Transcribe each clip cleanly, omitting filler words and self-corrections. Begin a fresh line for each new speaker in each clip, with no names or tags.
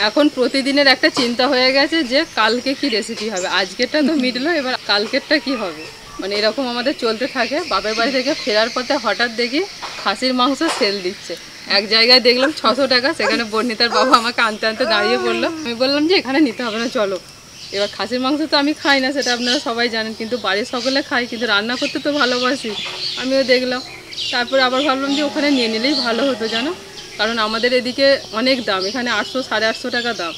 এখন প্রতিদিনের একটা চিন্তা হয়ে গেছে যে কালকে কি রেসিপি হবে। আজকেরটা তো মিটলো, এবার কালকেরটা কি হবে, মানে এরকম আমাদের চলতে থাকে। বাপের বাড়ি থেকে ফেরার পথে হঠাৎ দেখি খাসির মাংস সেল দিচ্ছে। এক জায়গায় দেখলাম 600 টাকা, সেখানে বর্ণিতার বাবা আমাকে আনতে আনতে দাঁড়িয়ে পড়লো। আমি বললাম যে এখানে নিতে হবে না, চলো। এবার খাসির মাংস তো আমি খাই না, সেটা আপনারা সবাই জানেন, কিন্তু বাড়ির সকলে খাই, কিন্তু রান্না করতে তো ভালোবাসি। আমিও দেখলাম, তারপরে আবার ভাবলাম যে ওখানে নিয়ে নিলেই ভালো হতো জানো, কারণ আমাদের এদিকে অনেক দাম, এখানে 800 850 টাকা দাম।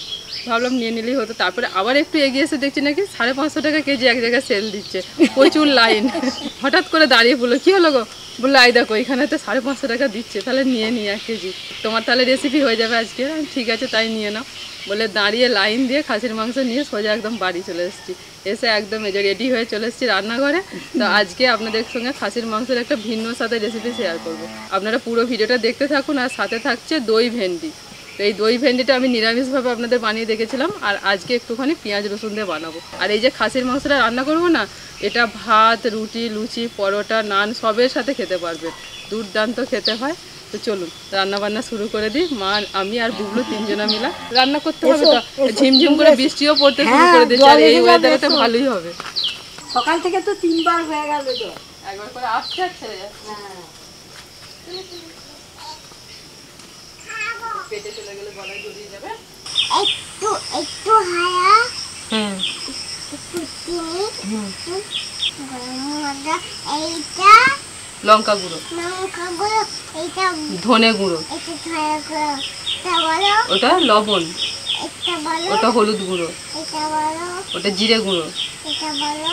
ভাবলাম নিয়ে নিলেই হতো। তারপরে আবার একটু এগিয়ে এসে দেখছি নাকি 550 টাকা কেজি এক জায়গায় সেল দিচ্ছে, প্রচুর লাইন। হঠাৎ করে দাঁড়িয়ে পড়লো, কী হলো গো, বললো আই দেখো এখানে তো 550 টাকা দিচ্ছে, তাহলে নিয়ে নিই 1 কেজি, তোমার তাহলে রেসিপি হয়ে যাবে আজকে। ঠিক আছে তাই নিয়ে নাও বলে দাঁড়িয়ে লাইন দিয়ে খাসির মাংস নিয়ে সোজা একদম বাড়ি চলে এসেছি। এসে একদম এই যে রেডি হয়ে চলে এসেছি রান্নাঘরে। তো আজকে আপনাদের সঙ্গে খাসির মাংসের একটা ভিন্ন সাথে রেসিপি শেয়ার করব। আপনারা পুরো ভিডিওটা দেখতে থাকুন। আর সাথে থাকছে দই ভেন্ডি। তো এই দই ভেন্ডিটা আমি নিরামিষভাবে আপনাদের বানিয়ে দেখেছিলাম, আর আজকে একটুখানি পেঁয়াজ রসুন দিয়ে বানাবো। আর এই যে খাসির মাংসটা রান্না করব না, এটা ভাত, রুটি, লুচি, পরোটা, নান সবের সাথে খেতে পারবেন, দুর্দান্ত খেতে হয়। তো চলুন রান্না বান্না শুরু করে দিই। মা, আমি আর বুবলু 3 জনা মিলা রান্না করতে হবে। তো ঝিমঝিম করে বৃষ্টিও পড়তে শুরু করে দিয়েছে, আর এই ওয়েদারে তো ভালোই হবে।
সকাল থেকে তো 3 বার হয়ে গেল,
একবার করে আসছে আর ছেড়ে যাচ্ছে। পেটে চলে গেলে গলায় জড়িয়ে যাবে।
একটু হায়া এইটা
লঙ্কা গুঁড়ো,
এইটা
ধনে গুঁড়ো, ওটা লবণ, ওটা হলুদ গুঁড়ো, ওটা জিরে গুঁড়ো,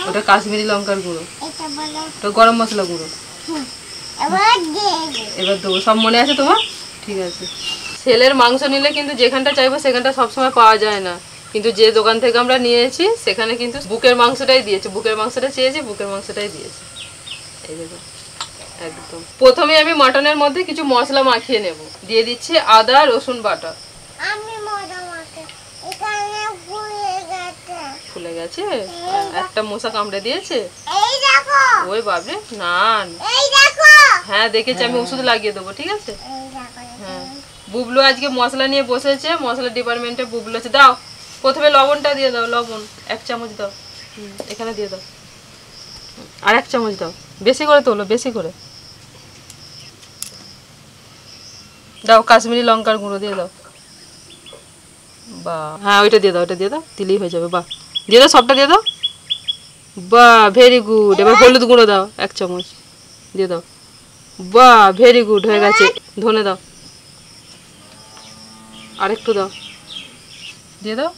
ওটা কাশ্মীরি লঙ্কার গুঁড়ো, ওটা গরম মশলা গুঁড়ো। এবার দেবো। সব মনে আছে তোমার? ঠিক আছে। ছেলের মাংস নিলে কিন্তু যেখানটা চাইবো সেখানটা সবসময় পাওয়া যায় না, কিন্তু যে দোকান থেকে আমরা নিয়েছি সেখানে কিন্তু বুকের মাংসটাই দিয়েছে। বুকের মাংসটা চেয়েছি, বুকের মাংসটাই দিয়েছে। এই দেখো একদম। প্রথমে আমি মাটনের মধ্যে কিছু মশলা মাখিয়ে নেব। দিয়ে দিচ্ছি আদা রসুন বাটা। ফুলে গেছে, একটা মশা কামড়ে দিয়েছে। ওই বাবরে, নান। হ্যাঁ দেখেছি, আমি ওষুধ লাগিয়ে দেবো, ঠিক আছে। হ্যাঁ, বুবলু আজকে মশলা নিয়ে বসেছে, মশলা ডিপার্টমেন্টে বুবলু আছে। দাও, প্রথমে লবণটা দিয়ে দাও, লবণ 1 চামচ দাও, এখানে দিয়ে দাও। আর 1 চামচ দাও, বেশি করে তোলো, বেশি করে দাও। কাশ্মীরি লঙ্কার গুঁড়ো দিয়ে দাও। বাহ, হ্যাঁ ওইটা দিয়ে দাও, ওইটা দিয়ে দাও, দিলেই হয়ে যাবে। বাহ, দিয়ে দাও, সবটা দিয়ে দাও। বাহ, ভেরি গুড। এবার হলুদ গুঁড়ো দাও 1 চামচ, দিয়ে দাও। বাহ, ভেরি গুড, হয়ে গেছে। ধনে দাও, আরেকটু দাও, দিয়ে দাও।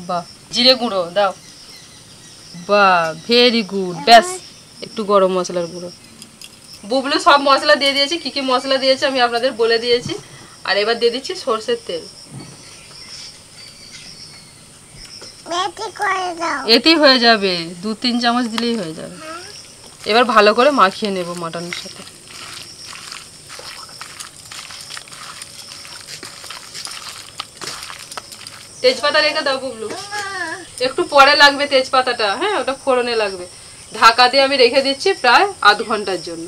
বাহ, জিরে গুঁড়ো দাও। বাহ, ভেরি গুড। ব্যাস, একটু গরম মশলার গুঁড়ো। বুবলু সব মশলা দিয়ে দিয়েছি, কি কি মশলা দিয়েছে আমি আপনাদের বলে দিয়েছি। আর এবার দিয়ে দিচ্ছি সরষের তেল। এটি হয়ে যাবে, 2-3 চামচ দিলেই হয়ে যাবে। এবার ভালো করে মাখিয়ে নেব মাটনের সাথে। তেজপাতা রেখে দাও বুবলু, একটু পরে লাগবে তেজপাতাটা। হ্যাঁ, ওটা ফোড়নে লাগবে। ঢাকা দিয়ে আমি রেখে দিচ্ছি প্রায় আধ ঘন্টার জন্য।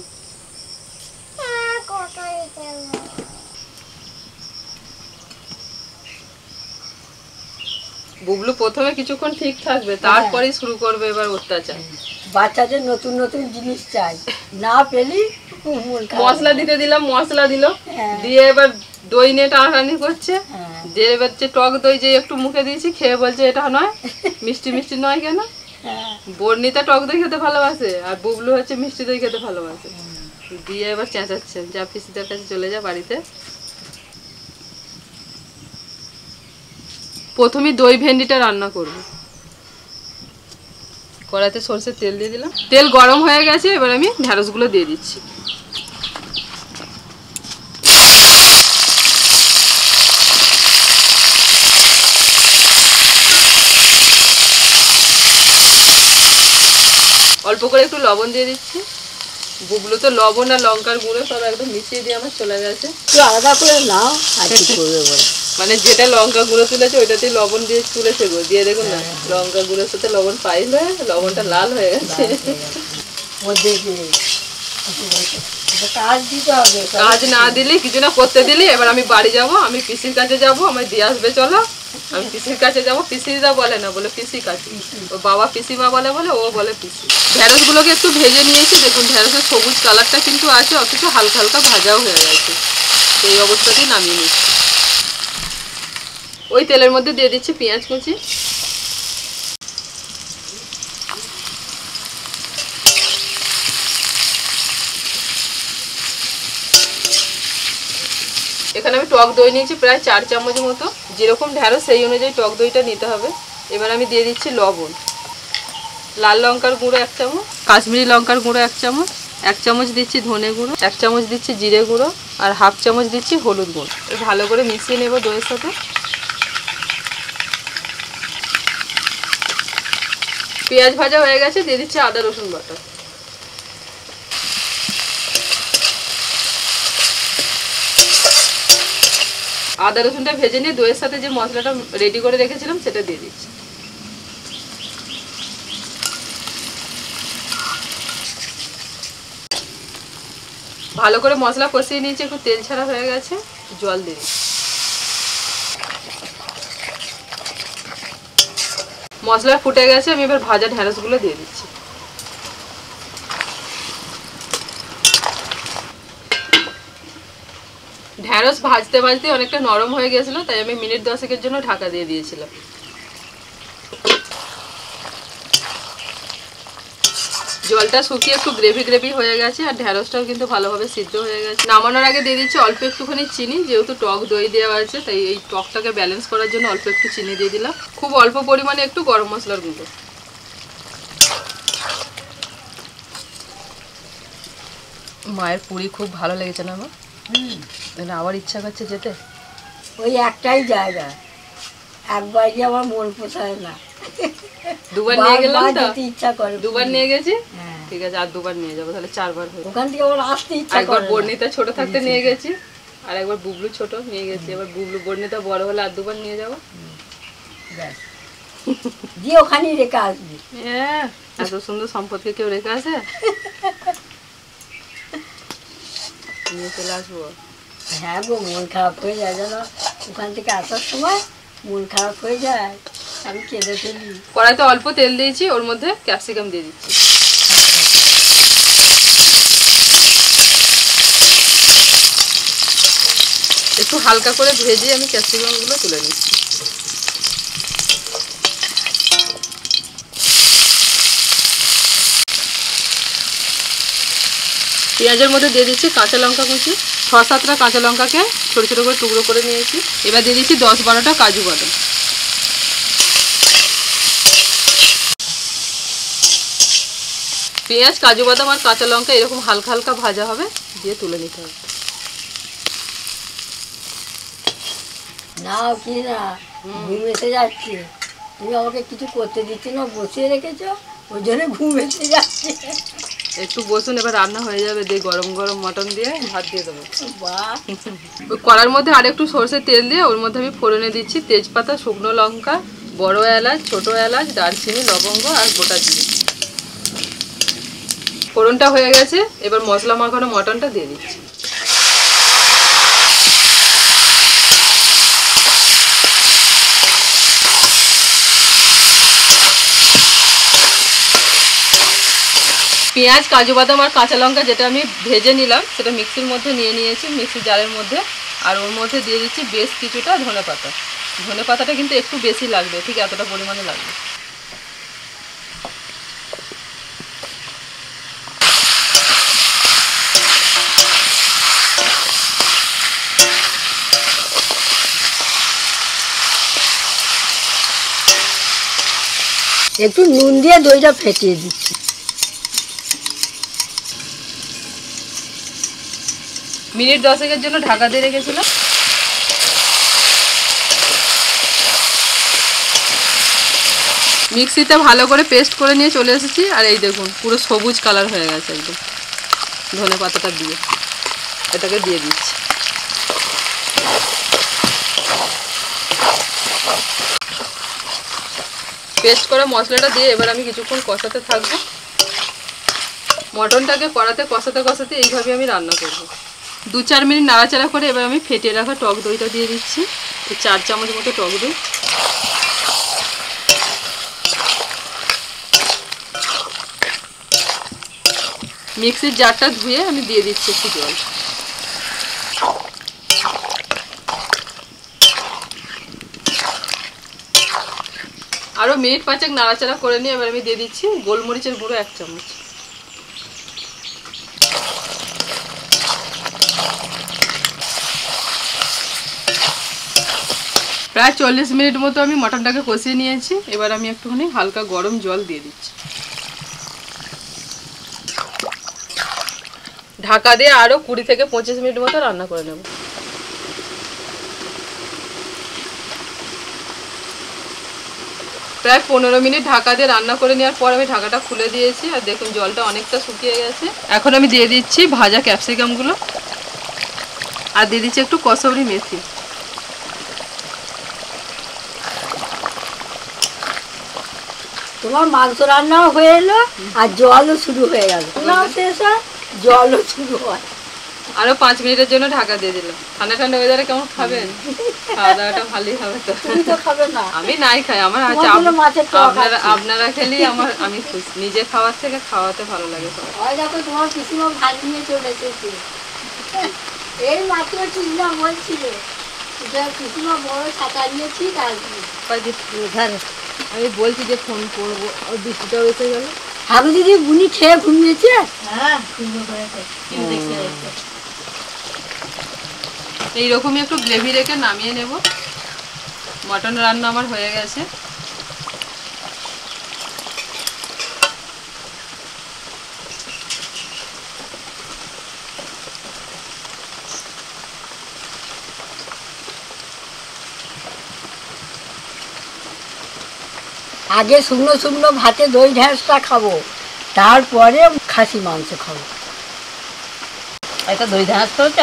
বুবলু প্রথমে কিছুক্ষণ ঠিক থাকবে, তারপরে শুরু করবে এবার অত্যাচার।
বাচ্চাদের নতুন নতুন জিনিস চাই, না পেলি
মশলা দিতে দিলাম, মশলা দিল, দিয়ে এবার দই নিয়ে টানাটানি করছে। যে এবার যে টক দই যে একটু মুখে দিয়েছি, খেয়ে বলছে এটা নয়, মিষ্টি মিষ্টি নয় কেন। বর্ণিতা টক দই খেতে ভালোবাসে, আর বুবলু হচ্ছে মিষ্টি দই খেতে ভালোবাসে। দিয়ে এবার চেঁচাচ্ছে, যা পিসিদের কাছে চলে যা বাড়িতে। প্রথমে দই ভেন্ডিটা রান্না করব। কড়াইতে সরষের তেল দিয়ে দিলাম, তেল গরম হয়ে গেছে। এবার আমি ঢেঁড়সগুলো দিয়ে দিচ্ছি। অল্প করে একটু লবণ দিয়ে দিচ্ছি। বুবলু তো লবণ আর লঙ্কার গুঁড়ো সব একদম মিশিয়ে দিয়ে আমার চলে গেছে।
একটু আলাদা করে নাও, আর কি করবে বলে।
মানে যেটা লঙ্কা গুঁড়ো তুলেছে ওইটাতেই লবণ দিয়ে তুলেছে গো। দিয়ে দেখুন না, লঙ্কা গুঁড়োর সাথে লবণ পাইল হয়ে লবণটা লাল হয়ে গেছে। কাজ না দিলে কিছু না করতে দিলি। এবার আমি বাড়ি যাব, আমি পিসির কাছে যাব, আমায় দিয়ে আসবে, চলো। আমি পিসির কাছে যাবো, পিসিরা বলে না, বলে পিসি কাছে। ও বাবা পিসিমা বলে বলে ও বলে পিসি। ঢেঁড়সগুলোকে একটু ভেজে নিয়েছি, দেখুন ঢেঁড়সের সবুজ কালারটা কিন্তু আছে, অথচ হালকা হালকা ভাজাও হয়ে গেছে। এই অবস্থাতেই নামিয়ে নিচ্ছি। ওই তেলের মধ্যে দিয়ে দিচ্ছি পেঁয়াজ কুচি, এখানে আমি টক দই নিয়েছি প্রায় 4 চামচ মতো। যেরকম ঢেঁড়স সেই অনুযায়ী টক দইটা নিতে হবে। এবার আমি দিয়ে দিচ্ছি লবণ, লাল লঙ্কার গুঁড়ো 1 চামচ, কাশ্মীরি লঙ্কার গুঁড়ো 1 চামচ, 1 চামচ দিচ্ছি ধনে গুঁড়ো, 1 চামচ দিচ্ছি জিরে গুঁড়ো, আর 1/2 চামচ দিচ্ছি হলুদ গুঁড়ো। ভালো করে মিশিয়ে নেব দইয়ের সাথে। পেঁয়াজ ভাজা হয়ে গেছে, দিয়ে দিচ্ছি আদা রসুন বাটা। আদা রসুনটা ভেজে নিয়ে দইয়ের সাথে যে মশলাটা রেডি করে রেখেছিলাম সেটা দিয়ে দিচ্ছি। ভালো করে মশলা কষিয়ে নিয়েছি, একটু তেল ছাড়া হয়ে গেছে, জল দিয়ে দিচ্ছি। মশলা ফুটে গেছে, আমি এবার ভাজা ঢেঁড়সগুলো দিয়ে দিচ্ছি। ঢেঁড়স ভাজতে ভাজতে অনেকটা নরম হয়ে গেছিল, তাই আমি মিনিট 10 জন্য ঢাকা দিয়ে দিয়েছিলাম। জলটা শুকিয়ে একটু গ্রেভি গ্রেভি হয়ে গেছে, আর ঢেঁড়সটাও কিন্তু ভালোভাবে সিদ্ধ হয়ে গেছে। নামানোর আগে দিয়ে দিচ্ছি অল্প একটুখানি চিনি, যেহেতু টক দই দেওয়া আছে তাই এই টকটাকে ব্যালেন্স করার জন্য অল্প একটু চিনি দিয়ে দিলাম। খুব অল্প পরিমাণে একটু গরম মশলার গুঁড়ো। মায়ের পুরি খুব ভালো লেগেছে না আমার, আবার ইচ্ছা করছে যেতে।
ওই একটাই জায়গা, একবার গিয়ে আমার মন পোষায় না,
দুবার নিয়ে গেলাম তো,
ইচ্ছা করে।
দুবার নিয়ে গেছি, ঠিক আছে আর দুবার নিয়ে যাবো, তাহলে 4 বার হয়ে।
ওখান থেকে আবার আসতে ইচ্ছা করে।
একবার বর্ণিতা ছোট থাকতে নিয়ে গেছি, আর একবার বুবলু ছোট নিয়ে গেছি, এবার বুবলু বর্ণিতা বড় হলে আর 2 বার নিয়ে যাবো।
যে ওখানেই রেখে আসবি।
হ্যাঁ, এত সুন্দর সম্পদকে কেউ রেখে আসে? নিয়ে চলে আসবো।
হ্যাঁ গো, মন খারাপ হয়ে যায় জানো, ওখান থেকে আসার সময় মন খারাপ হয়ে যায়, আমি কেঁদে ফেলি।
কড়াইতে অল্প তেল দিয়েছি, ওর মধ্যে ক্যাপসিকাম দিয়ে দিচ্ছি। একটু হালকা করে ভেজে আমি ক্যাপসিকামগুলো তুলে নিচ্ছি। পেঁয়াজের মধ্যে দিয়ে দিচ্ছি কাঁচা লঙ্কা কুচি, 6-7টা কাঁচা লঙ্কাকে ছোটো ছোটো করে টুকরো করে নিয়েছি। এবার দিয়ে দিচ্ছি 10-12টা কাজু বাদাম। পেঁয়াজ, কাজু বাদাম আর কাঁচা লঙ্কা এরকম হালকা হালকা ভাজা হবে, দিয়ে তুলে নিতে হবে।
নাও কি না, ঘুম এসে যাচ্ছে, তুমি আমাকে কিছু করতে দিচ্ছ না, বসিয়ে রেখেছো, ওই জন্য ঘুম এসে যাচ্ছে।
একটু বসুন, এবার রান্না হয়ে যাবে, দিয়ে গরম গরম মটন দিয়ে ভাত দিয়ে দেবো।
বাহ,
ওই কড়ার মধ্যে আর একটু সরষের তেল দিয়ে ওর মধ্যে আমি ফোড়নে দিচ্ছি তেজপাতা, শুকনো লঙ্কা, বড় এলাচ, ছোট এলাচ, দারচিনি, লবঙ্গ আর গোটা জিরে। ফোড়নটা হয়ে গেছে, এবার মশলা মাখানো মটনটা দিয়ে দিচ্ছি। পেঁয়াজ, কাজু বাদাম আর কাঁচা লঙ্কা যেটা আমি ভেজে নিলাম সেটা মিক্সির মধ্যে নিয়ে নিয়েছি, মিক্সির জারের মধ্যে। আর ওর মধ্যে দিয়ে দিচ্ছি বেশ কিছুটা ধনেপাতা। ধনেপাতাটা কিন্তু একটু বেশি লাগবে, ঠিক এতটা পরিমাণে লাগবে।
একটু নুন দিয়ে দইটা ফেটিয়ে দিচ্ছি।
মিনিট 10 জন্য ঢাকা দিয়ে রেখেছিলাম। মিক্সিতে ভালো করে পেস্ট করে নিয়ে চলে এসেছি, আর এই দেখুন পুরো সবুজ কালার হয়ে গেছে একদম। ধনেপাতাটা দিয়ে এটাকে দিয়ে দিচ্ছি। পেস্ট করা মশলাটা দিয়ে এবার আমি কিছুক্ষণ কষাতে থাকবো। মটনটাকে কড়াতে কষাতে কষাতে এইভাবে আমি রান্না করব। 2-4 মিনিট নাড়াচাড়া করে এবার আমি ফেটিয়ে রাখা টক দইটা দিয়ে দিচ্ছি। 4 চামচ মতো টক দই। মিক্সির জারটা ধুয়ে আমি দিয়ে দিচ্ছি একটু জল। আরও মিনিট 5 নাড়াচাড়া করে নিয়ে এবার আমি দিয়ে দিচ্ছি গোলমরিচের গুঁড়ো 1 চামচ। প্রায় 40 মিনিট মতো আমি মটনটাকে কষিয়ে নিয়েছি। এবার আমি একটুখানি হালকা গরম জল দিয়ে দিচ্ছি। ঢাকা দিয়ে আরও 20 থেকে 25 মিনিট মতো রান্না করে নেব। প্রায় 15 মিনিট ঢাকা দিয়ে রান্না করে নেওয়ার পর আমি ঢাকাটা খুলে দিয়েছি। আর দেখুন জলটা অনেকটা শুকিয়ে গেছে। এখন আমি দিয়ে দিচ্ছি ভাজা ক্যাপসিকামগুলো আর দিয়ে দিচ্ছি একটু কসুরি মেথি।
তোমার মাংস রান্নাও হয়ে এলো আর জলও শুরু হয়ে গেল, রান্নাও শেষ হয় জলও শুরু হয়।
আরো 5 মিনিটের জন্য ঢাকা দিয়ে দিলাম। ঠান্ডা ঠান্ডা ওয়েদারে কেমন খাবেন? খাওয়া দাওয়াটা ভালোই হবে তো।
তুমি তো খাবে না।
আমি নাই খাই, আমার আছে।
তোমার জন্য মাছের টক আছে।
আপনারা খেলেই আমি খুশি। নিজে খাওয়ার থেকে খাওয়াতে ভালো লাগে সবার।
ওই দেখো তোমার পিসিমা ভাত নিয়ে চলে এসেছে। এই মাত্র চিন্তা বলছিল যে পিসিমা বড় ছাতা নিয়েছি আসবি।
আমি বলছি যে ফোন করবো, আর বৃষ্টিটাও এসে গেল।
হাবু দিদি বুনি খেয়ে ঘুমিয়েছে। হ্যাঁ
এইরকমই একটু গ্রেভি রেখে নামিয়ে নেব। মটন রান্না আমার হয়ে গেছে।
আগে শুকনো শুকনো ভাতে দই ঢ্যাঁসটা খাবো, তারপরে খাসি মাংস খাবো।
এটা দই ঢাঁস করেছ?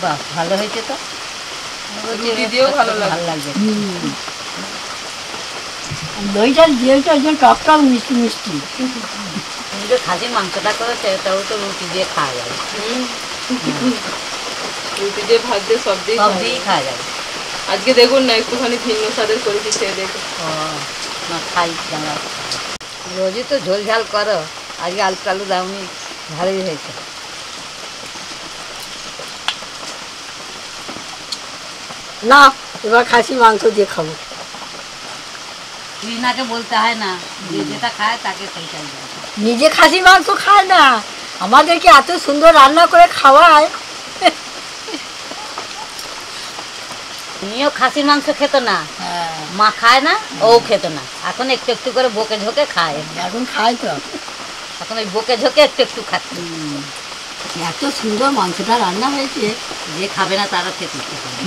বাহ, ভালো হয়েছে তো।
রুটি দিয়েও ভালো লাগে।
ভালো লাগবে।
দইটা দিয়েছে ওই জন্য টক টক মিষ্টি মিষ্টি।
তুমি যে খাসির মাংসটা করেছে তাও তো রুটি দিয়ে খাওয়া যাবে।
রুটি দিয়ে ভাত দিয়ে সব দিয়ে
সব দিয়েই খাওয়া যাবে।
আজকে দেখুন না একটুখানি ভিন্ন স্বাদের করেছি, খেয়ে দেখুন।
ও না, খাই দাঁড়া। রোজই তো ঝোল ঝাল করো, আজকে আলু টালু দাওনি, ভালোই হয়েছে।
না, এবার খাসি মাংস দিয়ে খাবো।
রিনাকে বলতে হয় না, যে যেটা খায় তাকে সেইটাই দেয়।
নিজে খাসি মাংস খায় না, আমাদেরকে এত সুন্দর রান্না করে খাওয়ায়।
উনিও খাসির মাংস খেত না, মা খায় না, ও খেত না। এখন একটু একটু করে বকে ঝোঁকে খায়।
এখন খায় তো।
এখন ওই বকে ঝোঁকে একটু একটু খাচ্ছে।
এত সুন্দর মাংসটা রান্না হয়েছে।
যে খাবে না তারা খেতে ইচ্ছে করে।